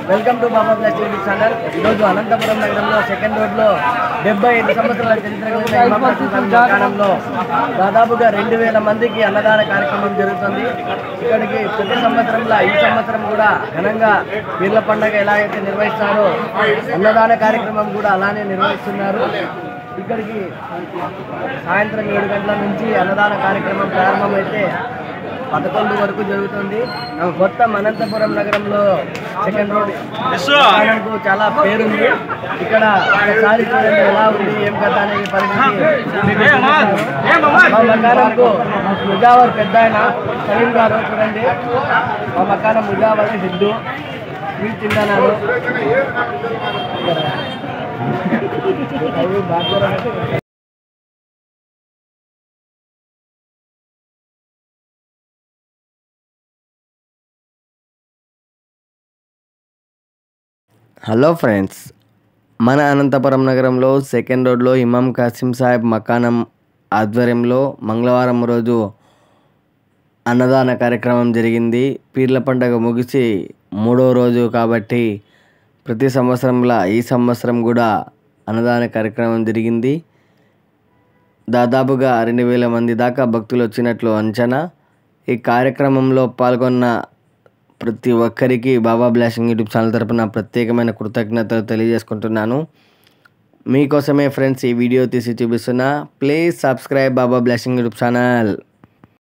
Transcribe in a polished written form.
Welcome to Baba బ్లాస్ TV channel. ఈరోజు అనంతపురం నగరంలో సెకండ్ రోడ్లో 75 సంవత్సరాల చరిత్ర కలిగిన దాదాపుగా 2000 మందికి అన్నదాన కార్యక్రమం జరుగుతుంది. ఇక్కడికి ప్రతి సంవత్సరంలో ఈ సంవత్సరం కూడా ఘనంగా పీర్ల పండుగ ఎలా అయితే నిర్వహిస్తారో అన్నదాన కార్యక్రమం కూడా అలానే నిర్వహిస్తున్నారు. ఇక్కడికి సాయంత్రం 7 గంటల నుంచి అన్నదాన కార్యక్రమం ప్రారంభమైతే 11 వరకు జరుగుతుంది. మొత్తం అనంతపురం నగరంలో సెకండ్ రోడ్ చాలా పేరుంది. ఇక్కడ ఒకసారి చూడండి ఎలా ఉంది ఏం కదా అనేది పరిస్థితి. మా మకానంకు ముజావర్ పెద్ద ఆయన సలీం గారు చూడండి. మా మకానం ముజావర్ హిందూ వీళ్ళు తిన్నాను. హలో ఫ్రెండ్స్, మన అనంతపురం నగరంలో సెకండ్ రోడ్లో ఇమాం కాసిం సాహెబ్ మకానం ఆధ్వర్యంలో మంగళవారం రోజు అన్నదాన కార్యక్రమం జరిగింది. పీర్ల పండుగ ముగిసి 3వ రోజు కాబట్టి ప్రతి సంవత్సరంలా ఈ సంవత్సరం కూడా అన్నదాన కార్యక్రమం జరిగింది. దాదాపుగా 2000 మంది దాకా భక్తులు వచ్చినట్లు అంచనా. ఈ కార్యక్రమంలో పాల్గొన్న ప్రతి ఒక్కరికి బాబా బ్లాసింగ్ యూట్యూబ్ ఛానల్ తరపున ప్రత్యేకమైన కృతజ్ఞతలు తెలియజేసుకుంటున్నాను. మీకోసమే ఫ్రెండ్స్ ఈ వీడియో తీసి చూపిస్తున్నా. Please subscribe Baba blessing YouTube channel.